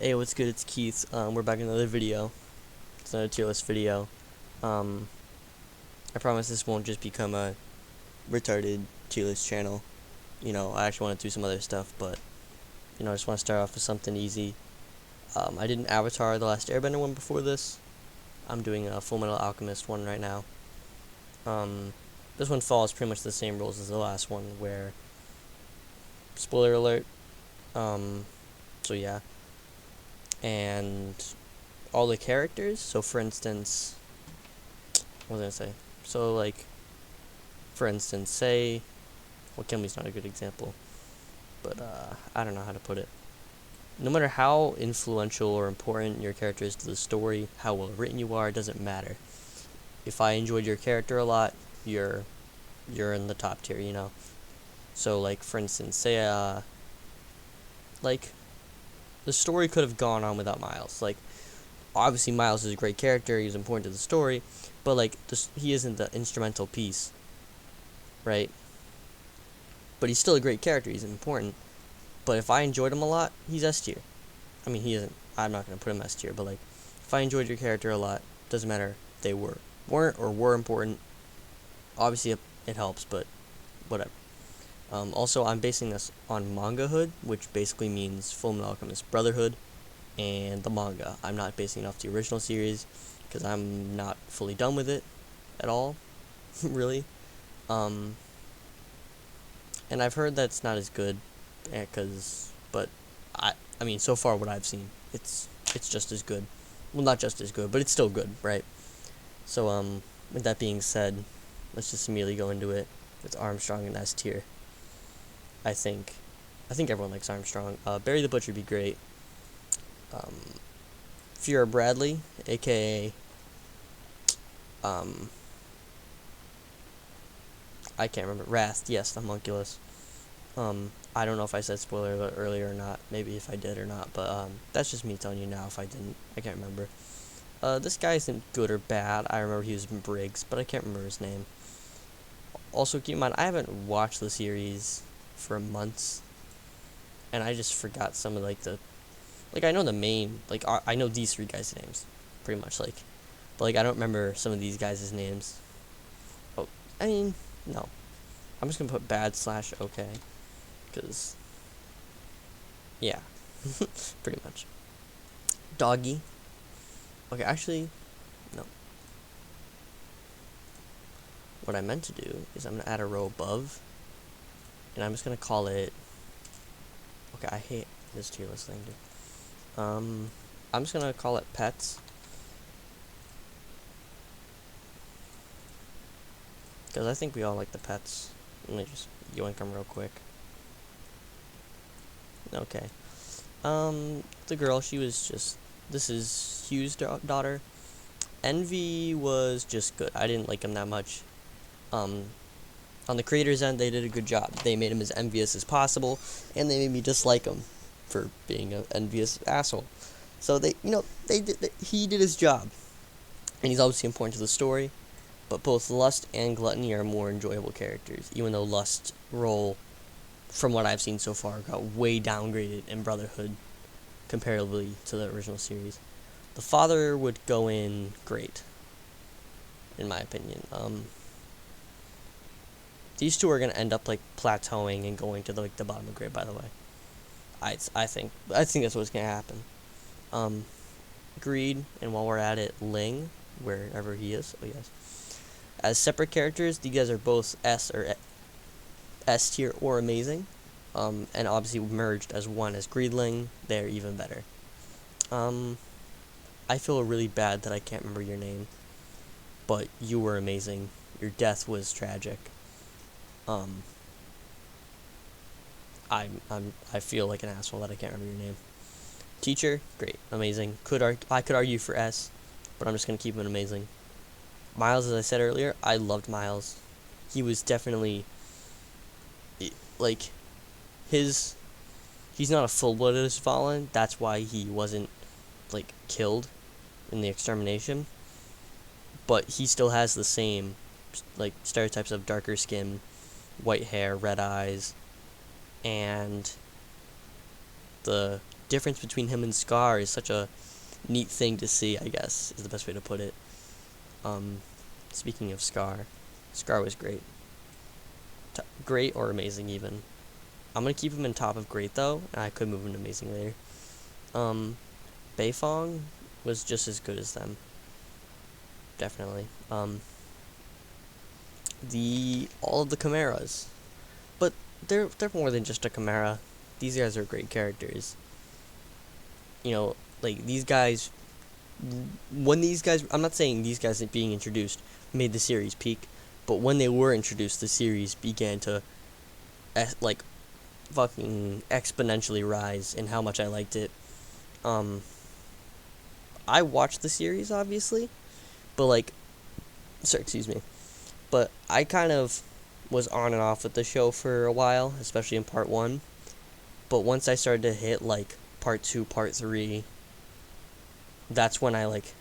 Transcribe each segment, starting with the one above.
Hey, what's good? It's Keith. We're back in another video. It's another tier list video. Um, I promise this won't just become a retarded tier list channel. I actually want to do some other stuff, but I just want to start off with something easy. I did an Avatar: The Last Airbender one before this. I'm doing a Full Metal Alchemist one right now. This one follows pretty much the same rules as the last one, where spoiler alert. So yeah, and all the characters. So for instance, what was I gonna say? So like, for instance, say, well, Kimberly's not a good example, but I don't know how to put it. No matter how influential or important your character is to the story, how well written you are, it doesn't matter. If I enjoyed your character a lot, you're in the top tier. So like, for instance, say like, the story could have gone on without Miles. Like, obviously Miles is a great character, he's important to the story, but like, he isn't the instrumental piece, right? But he's still a great character, he's important. But if I enjoyed him a lot, he's S tier. I mean, he isn't, I'm not going to put him S tier, but like, if I enjoyed your character a lot, doesn't matter if they weren't or were important. Obviously it helps, but whatever. Also, I'm basing this on Manga Hood, which basically means Full Metal Alchemist Brotherhood, and the manga. I'm not basing it off the original series, because I'm not fully done with it at all, really. And I've heard that's not as good, but I mean, so far what I've seen, it's just as good. Well, not just as good, but it's still good, right? So, with that being said, let's just immediately go into it. It's Armstrong in S tier. I think everyone likes Armstrong. Barry the Butcher would be great. Fura Bradley, aka I can't remember. Wrath, yes, the homunculus. I don't know if I said spoiler alert earlier or not. Maybe if I did or not, but that's just me telling you now if I didn't. I can't remember. This guy isn't good or bad. I remember he was in Briggs, but I can't remember his name. Also, keep in mind, I haven't watched the series for months, and I just forgot some of, like, I know the main, like, I know these three guys' names, pretty much, like, but, like, I don't remember some of these guys' names. Oh, I mean, no. I'm just gonna put bad / okay, because, yeah, pretty much. Doggy. Okay, actually, no. What I meant to do is I'm gonna add a row above, and I'm just gonna call it, okay, I hate this tier list thing, dude. I'm just gonna call it pets, because I think we all like the pets. Let me just yoink them real quick. Okay. The girl, she was just, this is Hugh's daughter. Envy was just good. I didn't like him that much. On the creator's end, they did a good job. They made him as envious as possible, and they made me dislike him for being an envious asshole. So he did his job, and he's obviously important to the story. But both Lust and Gluttony are more enjoyable characters, even though Lust's role, from what I've seen so far, got way downgraded in Brotherhood comparatively to the original series. The father would go in great, in my opinion. These two are gonna end up like plateauing and going to the bottom of the grade. By the way, I think that's what's gonna happen. Greed, and while we're at it, Ling, wherever he is. Oh yes. As separate characters, these guys are both S tier or amazing. And obviously merged as one as Greedling, they're even better. I feel really bad that I can't remember your name, but you were amazing. Your death was tragic. I feel like an asshole that I can't remember your name. Teacher, great, amazing. I could argue for S, but I'm just gonna keep him amazing. Miles, as I said earlier, I loved Miles. He was definitely, like, he's not a full-blooded Fallen. That's why he wasn't, like, killed in the extermination. But he still has the same, like, stereotypes of darker skin, white hair, red eyes, and the difference between him and Scar is such a neat thing to see, I guess, is the best way to put it. Speaking of Scar, Scar was great. Great or amazing, even. I'm going to keep him in top of great, though, and I could move him to amazing later. Beifong was just as good as them. Definitely. All of the Chimeras. But they're more than just a Chimera. These guys are great characters. You know, like, these guys, I'm not saying these guys being introduced made the series peak, but when they were introduced, the series began to, like, fucking exponentially rise in how much I liked it. I watched the series, obviously, but, like, excuse me, but I kind of was on and off with the show for a while, especially in part 1, but once I started to hit, like, part 2, part 3, that's when I, like,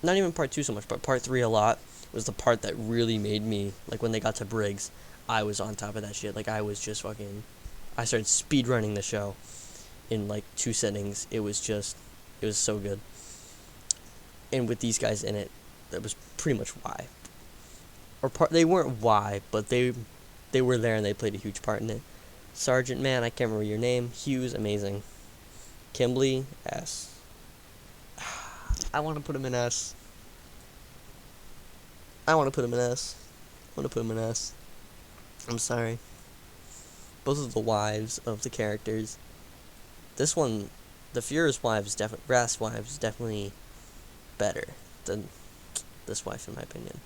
not even part 2 so much, but part 3 a lot, was the part that really made me, like, when they got to Briggs, I was on top of that shit. Like, I was just fucking, I started speedrunning the show in, like, 2 sittings. It was so good. And with these guys in it, that was pretty much why. They weren't why, but they were there and they played a huge part in it. Sergeant Man, I can't remember your name. Hughes, amazing. Kimberly, S. I want to put him in S. I'm sorry. Both of the wives of the characters. This one, the Fuhrer's Brass wife is definitely better than this wife, in my opinion.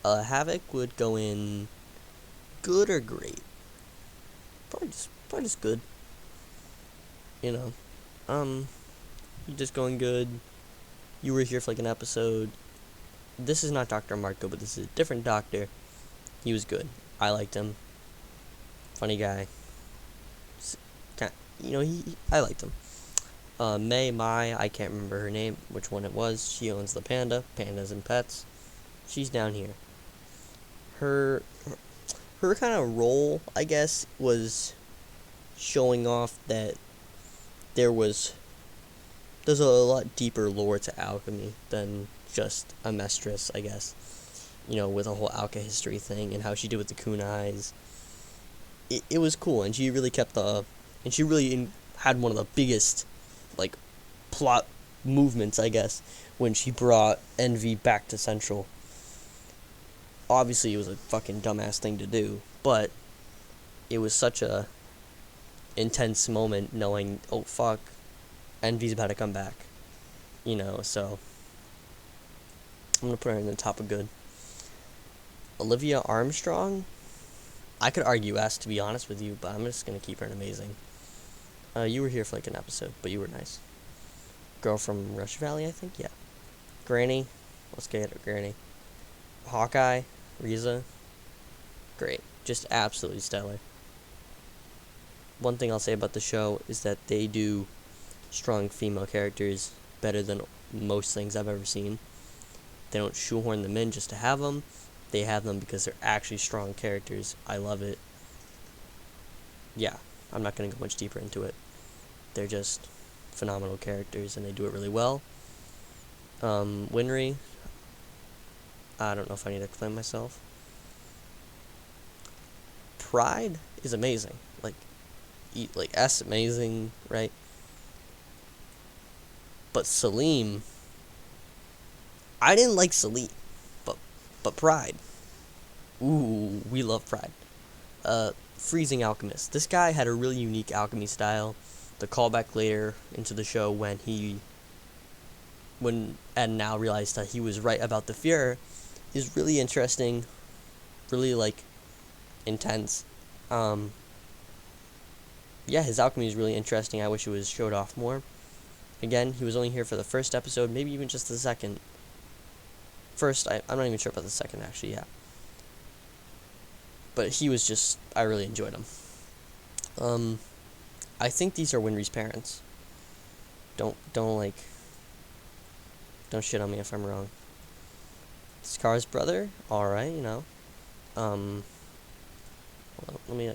Havoc would go in good or great. Probably just good. You know, you're just going good. You were here for like an episode. This is not Dr. Marco, but this is a different doctor. He was good. I liked him. Funny guy. I liked him. Mai, I can't remember her name, which one it was. She owns the panda, Pandas and Pets. She's down here. Her kind of role, I guess, was showing off that there's a lot deeper lore to alchemy than just a mistress, I guess. You know, with a whole alka history thing and how she did with the kunais. It was cool, and she really had one of the biggest, like, plot movements, I guess, when she brought Envy back to Central. Obviously, it was a fucking dumbass thing to do, but it was such a intense moment knowing, oh, fuck, Envy's about to come back. You know, so I'm gonna put her in the top of good. Olivia Armstrong, I could argue S, to be honest with you, but I'm just gonna keep her in amazing. You were here for like an episode, but you were nice. Girl from Rush Valley, I think, yeah. Granny, let's get her, Granny. Hawkeye, Riza, great, just absolutely stellar. One thing I'll say about the show is that they do strong female characters better than most things I've ever seen. They don't shoehorn them in just to have them. They have them because they're actually strong characters. I love it. Yeah, I'm not going to go much deeper into it. They're just phenomenal characters, and they do it really well. Winry, I don't know if I need to explain myself. Pride is amazing. Like S amazing, right? But Salim, I didn't like Salim, but Pride. Ooh, we love Pride. Freezing Alchemist. This guy had a really unique alchemy style. The callback later into the show when Ed now realized that he was right about the Fuhrer is really interesting, really, like, intense. Yeah, his alchemy is really interesting. I wish it was showed off more. Again, he was only here for the first episode, maybe even just the second. First, I'm not even sure about the second, actually, yeah. But he was just, I really enjoyed him. I think these are Winry's parents. Don't shit on me if I'm wrong. Scar's brother, alright, you know. Hold on, let me,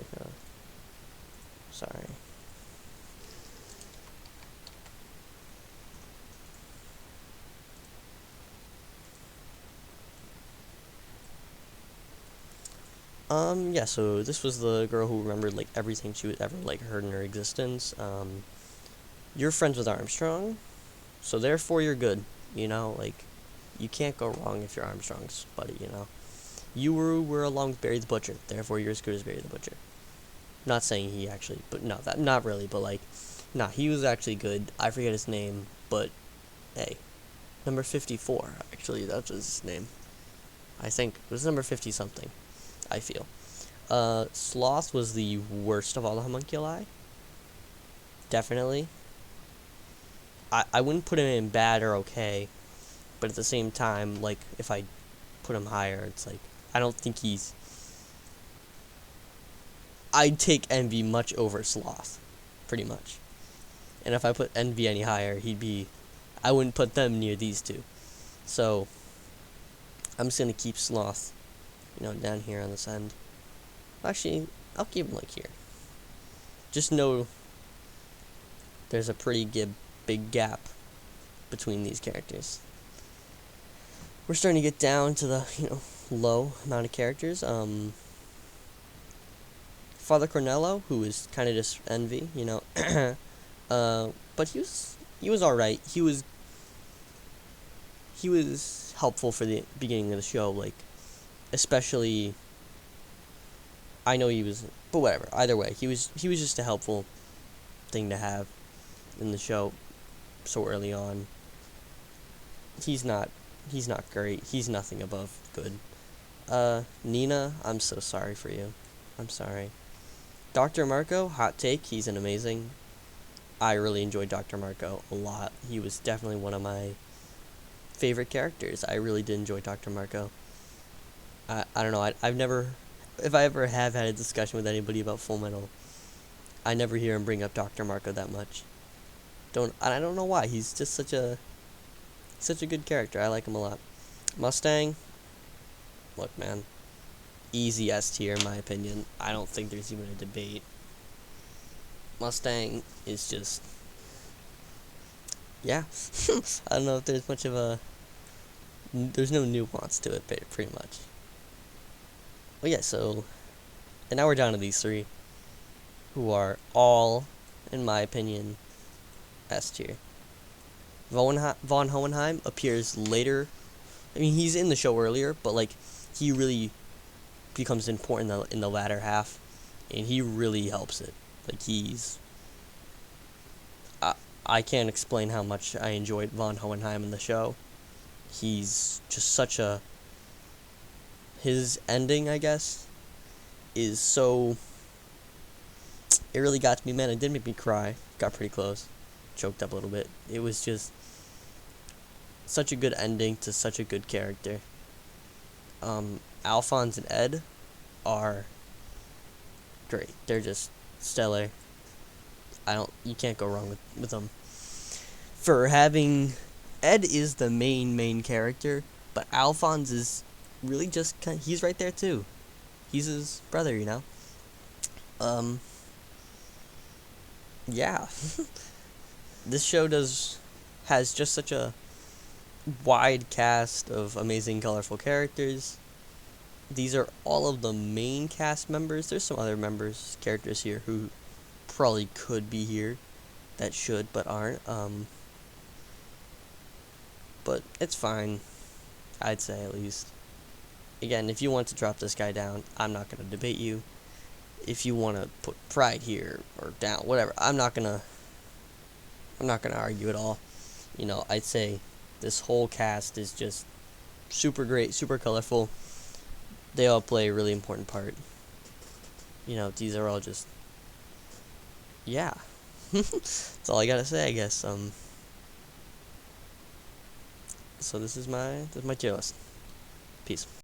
sorry. Yeah, so this was the girl who remembered, like, everything she was ever, like, heard in her existence. You're friends with Armstrong, so therefore you're good, you know? Like, you can't go wrong if you're Armstrong's buddy, you know? You were along with Barry the Butcher, therefore you're as good as Barry the Butcher. Not saying he actually, but no, that, not really, but, like, nah, he was actually good. I forget his name, but, hey, number 54, actually, that was his name. I think it was number 50 something, I feel. Sloth was the worst of all the homunculi. Definitely. I wouldn't put him in bad or okay, but at the same time, like, if I put him higher, it's like, I don't think he's... I'd take Envy much over Sloth, pretty much. And if I put Envy any higher, he'd be... I wouldn't put them near these two. So, I'm just gonna keep Sloth, you know, down here on this end. Actually, I'll keep him, like, here. Just know there's a pretty big gap between these characters. We're starting to get down to the, you know, low amount of characters. Father Cornello, who is kind of just Envy, you know. But he was all right. He was helpful for the beginning of the show, like, especially. I know he was, but whatever. Either way, he was just a helpful thing to have in the show so early on. He's not great. He's nothing above good. Nina, I'm so sorry for you. I'm sorry. Dr. Marco, hot take, he's an amazing. I really enjoyed Dr. Marco a lot. He was definitely one of my favorite characters. I really did enjoy Dr. Marco. I don't know, I've never, if I ever have had a discussion with anybody about Full Metal, I never hear him bring up Dr. Marco that much. I don't know why. He's just such a good character. I like him a lot. Mustang, look, man, easy S tier in my opinion. I don't think there's even a debate. Mustang is just, yeah. I don't know if there's much of a, there's no nuance to it, pretty much. Well, yeah, so, and now we're down to these three, who are all, in my opinion, S tier. Von Hohenheim appears later. I mean, he's in the show earlier, but, like, he really becomes important in the latter half, and he really helps it. Like, I can't explain how much I enjoyed Von Hohenheim in the show. He's just such a... His ending, I guess, is so... It really got to me, man. It did make me cry. Got pretty close. Choked up a little bit. It was just such a good ending to such a good character. Alphonse and Ed are great. They're just stellar. You can't go wrong with them. For having, Ed is the main character, but Alphonse is really just he's right there too. He's his brother, you know. Yeah. This show has just such a wide cast of amazing, colorful characters. These are all of the main cast members. There's some other characters here who probably could be here that should but aren't. But it's fine, I'd say, at least. Again, if you want to drop this guy down, I'm not going to debate you. If you want to put Pride here or down, whatever, I'm not going to argue at all. You know, I'd say this whole cast is just super great, super colorful. They all play a really important part. You know, these are all just, yeah. That's all I gotta say, I guess. So this is my tier list. Peace.